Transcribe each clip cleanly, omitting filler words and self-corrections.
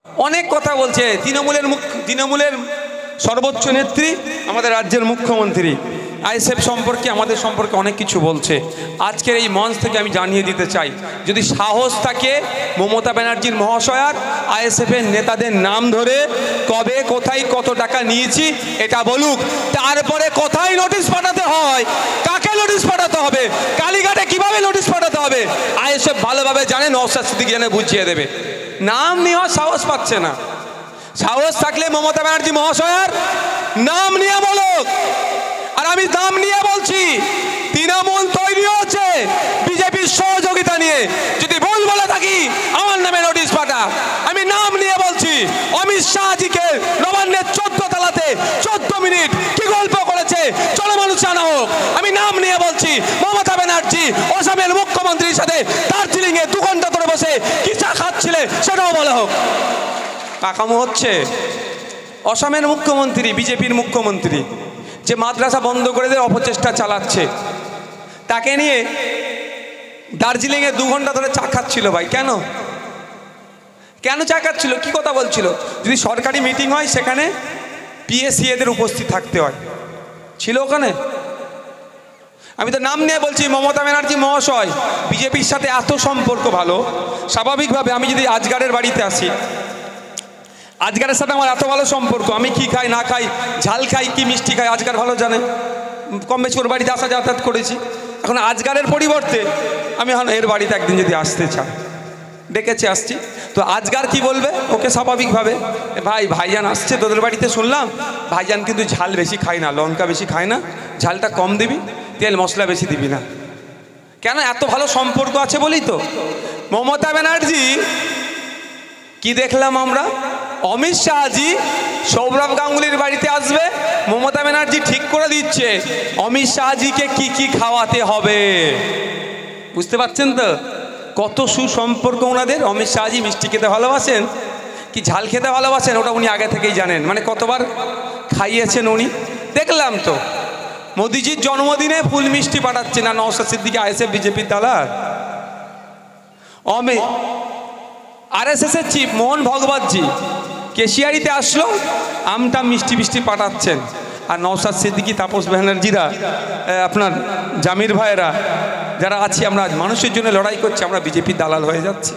অনেক কথা বলছে। তৃণমূলের সর্বোচ্চ নেত্রী আমাদের রাজ্যের মুখ্যমন্ত্রী আইএসএফ সম্পর্কে, আমাদের সম্পর্কে অনেক কিছু বলছে। আজকের এই মঞ্চ থেকে আমি জানিয়ে দিতে চাই, যদি সাহস থাকে মমতা ব্যানার্জির মহাশয়ার আইএসএফের নেতাদের নাম ধরে কবে কোথায় কত টাকা নিয়েছি এটা বলুক, তারপরে কোথায় নোটিশ পাঠাতে হয়, কাকে নোটিশ পাঠাতে হবে, কালীঘাটে কিভাবে নোটিশ পাঠাতে হবে আইএসএফ ভালোভাবে জানে, নওশাদ সিদ্দিকী জানে, বুঝিয়ে দেবে। নাম নেওয়ার সাহস পাচ্ছে না। সাহস থাকলে মমতা ব্যানার্জি মহাশয়ার নাম নিয়ে বলুক। আর আমি নাম নিয়ে বলছি, তৃণমূল তৈরি হচ্ছে বিজেপির সহযোগিতা নিয়ে। যদি ভুল বলে থাকি আমার নামে নোটিশ পাঠা। আমি নাম নিয়ে বলছি, অমিত শাহজিকে নবান্নের 14 তলাতে 14 মিনিট কি গল্প করেছে, চলো মানুষ জানা হোক। আমি নাম নিয়ে বলছি, মমতা ব্যানার্জি অসমের মুখ্যমন্ত্রীর সাথে দার্জিলিং এ 2 ঘন্টা ধরে বসে কি চা খাচ্ছিলে সেটাও বলা হোক। কাকামো হচ্ছে অসমের মুখ্যমন্ত্রী, বিজেপির মুখ্যমন্ত্রী, যে মাদ্রাসা বন্ধ করে দিয়ে অপচেষ্টা চালাচ্ছে, তাকে নিয়ে দার্জিলিংয়ে 2 ঘন্টা ধরে চা খাচ্ছিল। ভাই কেন কেন চা খাচ্ছিল, কি কথা বলছিল? যদি সরকারি মিটিং হয় সেখানে পিএসসিএদের উপস্থিত থাকতে হয়, ছিল ওখানে? আমি তো নাম নিয়ে বলছি, মমতা ব্যানার্জি মহাশয় বিজেপির সাথে এত সম্পর্ক ভালো, স্বাভাবিকভাবে আমি যদি আজগারের বাড়িতে আসি, আজগারের সাথে আমার এত ভালো সম্পর্ক, আমি কি খাই না খাই, ঝাল খাই কি মিষ্টি খাই আজগার ভালো জানে, কম বেশি ওর বাড়িতে আসা যাতায়াত করেছি। এখন আজগারের পরিবর্তে আমি এর বাড়িতে একদিন যদি আসতে চাই, ডেকেছে আসছি, তো আজগার কি বলবে ওকে? স্বাভাবিকভাবে ভাইজান আসছে তোদের বাড়িতে, শুনলাম ভাইজান কিন্তু ঝাল বেশি খায় না, লঙ্কা বেশি খায় না, ঝালটা কম দিবি, তেল মশলা বেশি দিবি না। কেন? এত ভালো সম্পর্ক আছে বলেই তো। মমতা ব্যানার্জি কি দেখলাম আমরা, অমিত শাহজি সৌরভ গাঙ্গুলির বাড়িতে আসবে, মমতা ব্যানার্জি ঠিক করে দিচ্ছে অমিত শাহজিকে কি কি খাওয়াতে হবে। বুঝতে পারছেন তো কত সুসম্পর্ক ওনাদের। অমিত শাহজি মিষ্টি খেতে ভালোবাসেন কি ঝাল খেতে ভালোবাসেন ওটা উনি আগে থেকেই জানেন, মানে কতবার খাইয়েছেন উনি দেখলাম তো। মোদিজির জন্মদিনে ফুল মিষ্টি পাঠাচ্ছে না নওশাদ সিদ্দিকী আইএসএফ বিজেপির দালাল। আরএসএস এর চিফ মোহন ভগবতজি কেশিয়ারিতে আসলো, আমটা মিষ্টি মিষ্টি পাঠাচ্ছেন। আর নওশাদ সিদ্দিকী, তাপস ব্যানার্জিরা, আপনার জামির ভাইয়েরা যারা আছি, আমরা মানুষের জন্য লড়াই করছি, আমরা বিজেপির দালাল হয়ে যাচ্ছি।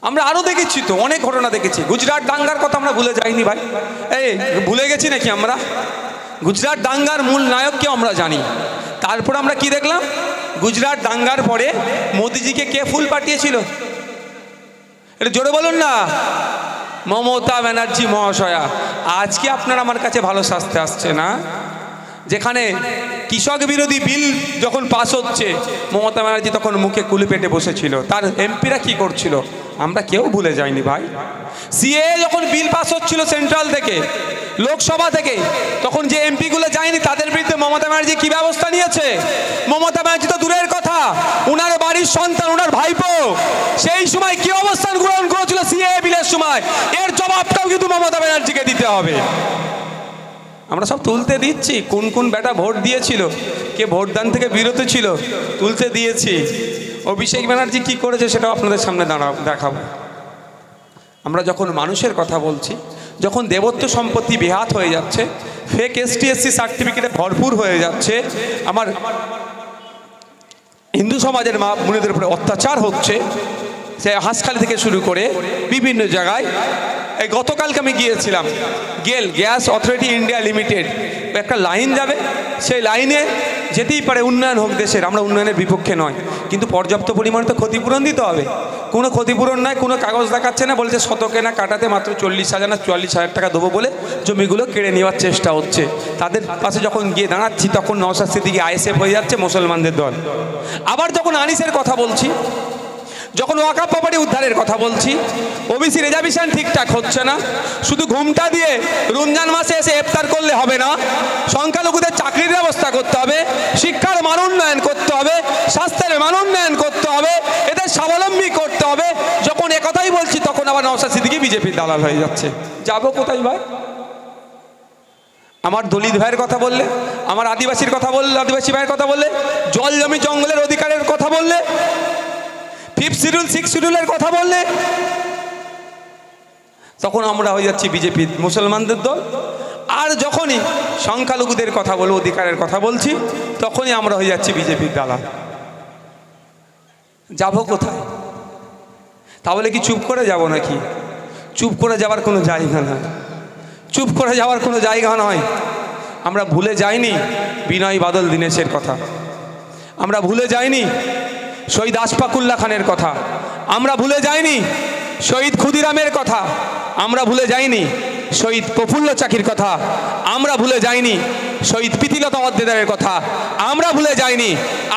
আমরা আরও দেখেছি তো, অনেক ঘটনা দেখেছি। গুজরাট দাঙ্গার কথা আমরা ভুলে যাইনি ভাই, ভুলে গেছি নাকি আমরা? গুজরাট দাঙ্গার মূল নায়ককে আমরা জানি। তারপর আমরা কি দেখলাম, গুজরাট দাঙ্গার পরে মোদিজিকে কে ফুল পাঠিয়েছিল? এটা জোরে বলুন না। মমতা ব্যানার্জি মহাশয়া। আজকে আপনারা আমার কাছে ভালো শাস্তে আসছে না, যেখানে কৃষক বিরোধী বিল যখন পাস হচ্ছে মমতা ব্যানার্জি তখন মুখে কুলি পেটে বসেছিল, তার এমপিরা কি করছিল আমরা কেউ ভুলে যাইনি ভাই। সিএ যখন বিল পাস হচ্ছিল সেন্ট্রাল থেকে, লোকসভা থেকে, তখন যে এমপিগুলো যায়নি তাদের বিরুদ্ধে মমতা ব্যানার্জি কি ব্যবস্থা নিয়েছে? মমতা ব্যানার্জি তো দূরের কথা, উনার বাড়ির সন্তান, উনার ভাইপো সেই সময় কি অবস্থান গ্রহণ করেছিল সিএ বিলের সময়, এর জবাবটাও কিন্তু মমতা ব্যানার্জিকে দিতে হবে। আমরা সব তুলতে দিচ্ছি কোন কোন বেটা ভোট দিয়েছিল, কে ভোটদান থেকে বিরত ছিল, তুলতে দিয়েছি। অভিষেক ব্যানার্জি কি করেছে সেটাও আপনাদের সামনে দেখাবো। আমরা যখন মানুষের কথা বলছি, যখন দেবত্ব সম্পত্তি বেহাত হয়ে যাচ্ছে, ফেক ST/SC সার্টিফিকেটে ভরপুর হয়ে যাচ্ছে, আমার হিন্দু সমাজের মা বোনেদের উপরে অত্যাচার হচ্ছে, সে হাঁসখালি থেকে শুরু করে বিভিন্ন জায়গায়। এই গতকালকে আমি গিয়েছিলাম, গেল গ্যাস অথরিটি ইন্ডিয়া লিমিটেড একটা লাইন যাবে, সেই লাইনে যেতেই পারে, উন্নয়ন হোক দেশের, আমরা উন্নয়নের বিপক্ষে নয়, কিন্তু পর্যাপ্ত পরিমাণে তো ক্ষতিপূরণ দিতে হবে। কোনো ক্ষতিপূরণ নয়, কোনো কাগজ দেখাচ্ছে না, বলছে শতকে না কাটাতে মাত্র 40,000 না 44,000 টাকা দেবো বলে জমিগুলো কেড়ে নেওয়ার চেষ্টা হচ্ছে। তাদের পাশে যখন গিয়ে দাঁড়াচ্ছি তখন নওশাদ সিদ্দিকী আইএসএফ হয়ে যাচ্ছে মুসলমানদের দল। আবার যখন আনিসের কথা বলছি, যখন ওয়াকাফ প্রপার্টি উদ্ধারের কথা বলছি, ওবিসি রিজার্ভেশন ঠিকঠাক হচ্ছে না, শুধু ঘুমটা দিয়ে রমজান মাসে এসে ইফতার করলে হবে না, সংখ্যালঘুদের চাকরির ব্যবস্থা করতে হবে, শিক্ষার মান উন্নয়ন করতে হবে, স্বাস্থ্যের মান উন্নয়ন করতে হবে, এদের স্বাবলম্বী করতে হবে। যখন একথাই বলছি তখন আবার নওশাদ সিদ্দিকী বিজেপির দালাল হয়ে যাচ্ছে। যাবো কোথায় ভাই? আমার দলিত ভাইয়ের কথা বললে, আমার আদিবাসীর কথা বললে, আদিবাসী ভাইয়ের কথা বললে, জল জমি জঙ্গলের অধিকারের কথা বললে, 5th শিডিউল 6th শিডিউলের কথা বললে, তখন আমরা হয়ে যাচ্ছি বিজেপি মুসলমানদের দল। আর যখনই সংখ্যালঘুদের কথা বলবো, অধিকারের কথা বলছি, তখনই আমরা হয়ে যাচ্ছি বিজেপির দালাল। যাব কোথায়? তাহলে কি চুপ করে যাব নাকি? চুপ করে যাওয়ার কোনো জায়গা নয়, চুপ করে যাওয়ার কোনো জায়গা নয়। আমরা ভুলে যাইনি বিনয় বাদল দীনেশের কথা, আমরা ভুলে যাইনি শহীদ আশফাকুল্লাহ খানের কথা, আমরা ভুলে যাইনি শহীদ ক্ষুদিরামের কথা, আমরা ভুলে যাইনি শহীদ প্রফুল্ল চাকির কথা, আমরা ভুলে যাইনি শহীদ প্রীতিলতা ওয়াদ্দেদারের কথা, আমরা ভুলে যাইনি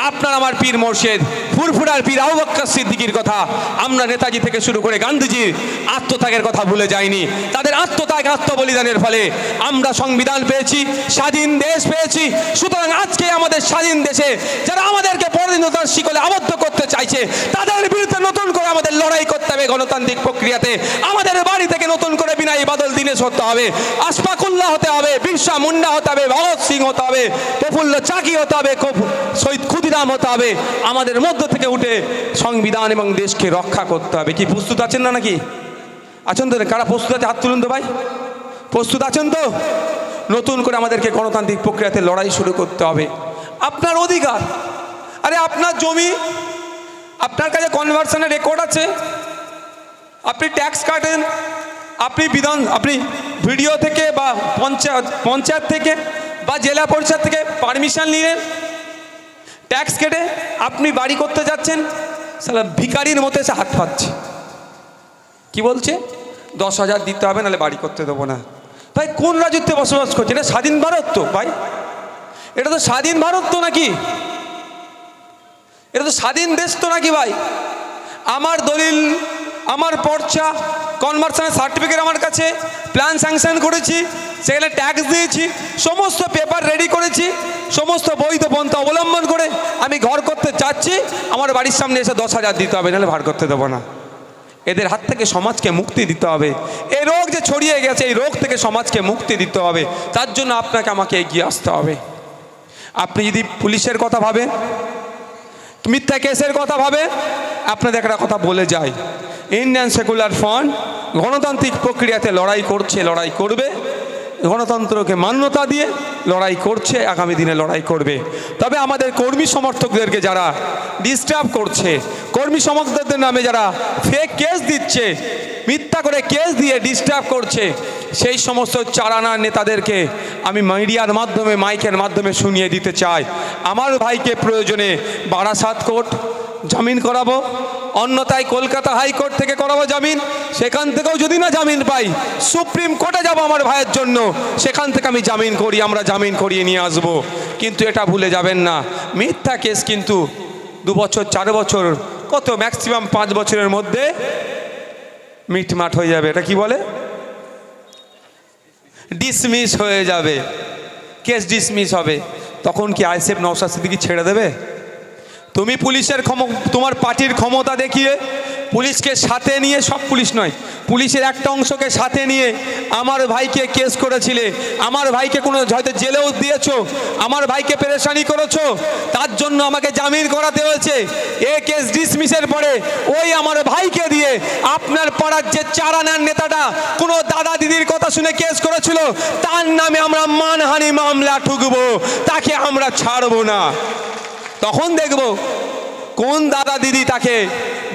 আপনার আমার পীর মোর্শেদ ফুরফুরার পীর আবু বকর সিদ্দিকীর কথা, আমরা নেতাজি থেকে শুরু করে গান্ধীজির আত্মত্যাগের কথা ভুলে যাইনি। তাদের আত্মত্যাগ আত্মবলিদানের ফলে আমরা সংবিধান পেয়েছি, স্বাধীন দেশ পেয়েছি। সুতরাং আজকে আমাদের স্বাধীন দেশে যারা আমাদেরকে পরাধীনতার শিকলে আবদ্ধ করতে চাইছে, তাদের বিরুদ্ধে নতুন করে আমাদের লড়াই করতে হবে। গণতান্ত্রিক প্রক্রিয়াতে আমাদের বাড়ি থেকে নতুন করে বিনয় বাদল দীনেশ হতে হবে, আশফাকুল্লাহ হতে হবে, বিরসা মুন্ডা হতে হবে, ভগৎ সিং হতে হবে, প্রফুল্ল চাকি হতে হবে, শহীদ ক্ষুদিরাম হতে হবে। আমাদের মধ্য থেকে উঠে সংবিধান এবং দেশকে রক্ষা করতে হবে। কি প্রস্তুত আছেন না নাকি? আছেন তো? কারা প্রস্তুত আছে হাত তুলুন তো ভাই। প্রস্তুত আছেন তো? নতুন করে আমাদেরকে গণতান্ত্রিক প্রক্রিয়াতে লড়াই শুরু করতে হবে। আপনার অধিকার, আরে আপনার জমি, আপনার কাছে কনভার্সনের রেকর্ড আছে, আপনি ট্যাক্স কাটেন, আপনি ভিডিও থেকে বা পঞ্চায়েত থেকে বা জেলা পরিষদ থেকে পারমিশন নিলেন, ট্যাক্স কেটে আপনি বাড়ি করতে যাচ্ছেন, সালা ভিখারির মতো এসে হাত পাচ্ছে, কি বলছে 10,000 দিতে হবে নাহলে বাড়ি করতে দেবো না। ভাই কোন রাজত্বে বসবাস করছে? এটা স্বাধীন ভারত তো ভাই, এটা তো স্বাধীন ভারত তো নাকি? এটা তো স্বাধীন দেশ তো নাকি ভাই? আমার দলিল, আমার পর্চা, কনভার্সনের সার্টিফিকেট আমার কাছে, প্ল্যান স্যাংশন করেছি, সেখানে ট্যাক্স দিয়েছি, সমস্ত পেপার রেডি করেছি, সমস্ত বৈধ পন্থা অবলম্বন করে আমি ঘর করতে চাচ্ছি, আমার বাড়ির সামনে এসে 10,000 দিতে হবে নাহলে ভাড় করতে দেবো না। এদের হাত থেকে সমাজকে মুক্তি দিতে হবে। এই রোগ যে ছড়িয়ে গেছে, এই রোগ থেকে সমাজকে মুক্তি দিতে হবে। তার জন্য আপনাকে আমাকে এগিয়ে আসতে হবে। আপনি যদি পুলিশের কথা ভাবেন, মিথ্যা কেসের কথা ভাবেন, আপনাদের একটা কথা বলে যায়, ইন্ডিয়ান সেকুলার ফ্রন্ট গণতান্ত্রিক প্রক্রিয়াতে লড়াই করছে, লড়াই করবে, গণতন্ত্রকে মান্যতা দিয়ে লড়াই করছে, আগামী দিনে লড়াই করবে। তবে আমাদের কর্মী সমর্থকদেরকে যারা ডিস্টার্ব করছে, কর্মী সমর্থকদের নামে যারা ফেক কেস দিচ্ছে, মিথ্যা করে কেস দিয়ে ডিস্টার্ব করছে, সেই সমস্ত চারানার নেতাদেরকে আমি মিডিয়ার মাধ্যমে, মাইকের মাধ্যমে শুনিয়ে দিতে চাই, আমার ভাইকে প্রয়োজনে বারাসাত কোর্ট জামিন করাবো, অন্যথায় কলকাতা হাইকোর্ট থেকে করাবো জামিন, সেখান থেকেও যদি না জামিন পাই সুপ্রিম কোর্টে যাব আমার ভাইয়ের জন্য, সেখান থেকে আমি জামিন করি, আমরা জামিন করিয়ে নিয়ে আসব। কিন্তু এটা ভুলে যাবেন না, মিথ্যা কেস কিন্তু 2 বছর 4 বছর, কত ম্যাক্সিমাম 5 বছরের মধ্যে মিটমাট হয়ে যাবে। এটা কি বলে? ডিসমিস হয়ে যাবে, কেস ডিসমিস হবে। তখন কি আইএসএফ নওশাদ সিদ্দিকী ছেড়ে দেবে? তুমি পুলিশের তোমার পার্টির ক্ষমতা দেখিয়ে পুলিশকে সাথে নিয়ে, সব পুলিশ নয়, পুলিশের একটা অংশকে সাথে নিয়ে আমার ভাইকে কেস করেছিলে, আমার ভাইকে কোনো হয়তো জেলেও দিয়েছো, আমার ভাইকে পেরেশানি করেছো, তার জন্য আমাকে জামিন করাতে হয়েছে। এ কেস ডিসমিসের পরে ওই আমার ভাইকে দিয়ে আপনার পাড়ার যে চারানার নেতাটা কোনো দাদা দিদির কথা শুনে কেস করেছিল, তার নামে আমরা মানহানি মামলা ঠুকবো, তাকে আমরা ছাড়বো না। তখন দেখব কোন দাদা দিদি তাকে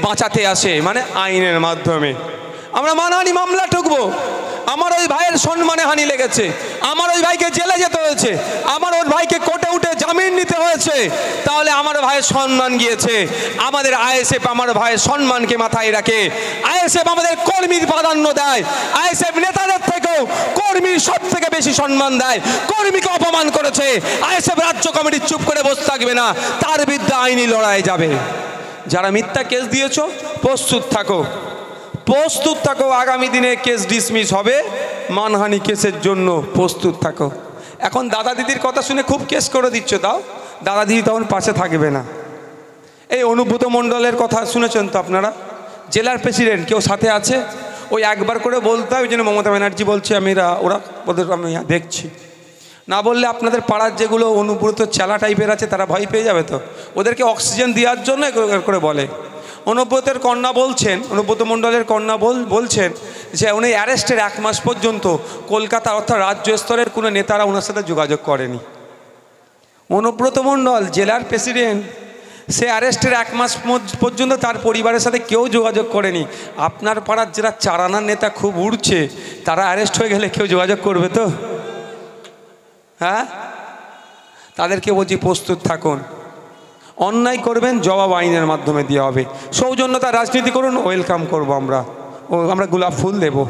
বাঁচাতে আসে, মানে আইনের মাধ্যমে আমরা মানহানি মামলা ঠুকবো। আমার ওই ভাইয়ের সম্মানে হানি লেগেছে, আমার ওই ভাইকে জেলে যেতে হয়েছে, আমার ওই ভাইকে কোর্টে উঠে জামিন নিতে হয়েছে, তাহলে আমার ভাইয়ের সম্মান গিয়েছে। আমাদের আইএসএফ আমার ভাইয়ের সম্মানকে মাথায় রাখে, আইএসএফ আমাদের কর্মীর প্রাধান্য দেয়, আইএসএফ নেতাদের থেকেও কর্মীর সব থেকে বেশি সম্মান দেয়। কর্মীকে অপমান করেছে, আইএসএফ রাজ্য কমিটি চুপ করে বসে থাকবে না, তার বিরুদ্ধে আইনি লড়াই যাবে। যারা মিথ্যা কেস দিয়েছো প্রস্তুত থাকো, প্রস্তুত থাকো, আগামী দিনে কেস ডিসমিস হবে, মানহানি কেসের জন্য প্রস্তুত থাকো। এখন দাদা দিদির কথা শুনে খুব কেস করে দিচ্ছ, দাও, দাদা দিদি তখন পাশে থাকবে না। এই অনুব্রত মণ্ডলের কথা শুনেছেন তো আপনারা, জেলার প্রেসিডেন্ট, কেউ সাথে আছে? ওই একবার করে বলতে হয়, ওই জন্য মমতা ব্যানার্জি বলছে ওরা ওদের আমি দেখছি, না বললে আপনাদের পাড়ার যেগুলো অনুব্রত চেলা টাইপের আছে তারা ভয় পেয়ে যাবে, তো ওদেরকে অক্সিজেন দেওয়ার জন্য করে বলে। অনুব্রতের কন্যা বলছেন, অনুব্রত মণ্ডলের কন্যা বলছেন যে উনি অ্যারেস্টের 1 মাস পর্যন্ত কলকাতা অর্থাৎ রাজ্য স্তরের কোনো নেতারা ওনার সাথে যোগাযোগ করেনি। অনুব্রত মণ্ডল জেলার প্রেসিডেন্ট, সে অ্যারেস্টের 1 মাস পর্যন্ত তার পরিবারের সাথে কেউ যোগাযোগ করেনি। আপনার পাড়ার যারা চারানার নেতা খুব উড়ছে, তারা অ্যারেস্ট হয়ে গেলে কেউ যোগাযোগ করবে তো? হ্যাঁ, তাদেরকে বলছি প্রস্তুত থাকুন, অন্যায় করবেন জবাব আইনের মাধ্যমে দেওয়া হবে। সৌজন্যতা রাজনীতি করুন, ওয়েলকাম করবো আমরা, আমরা গোলাপ ফুল দেবো।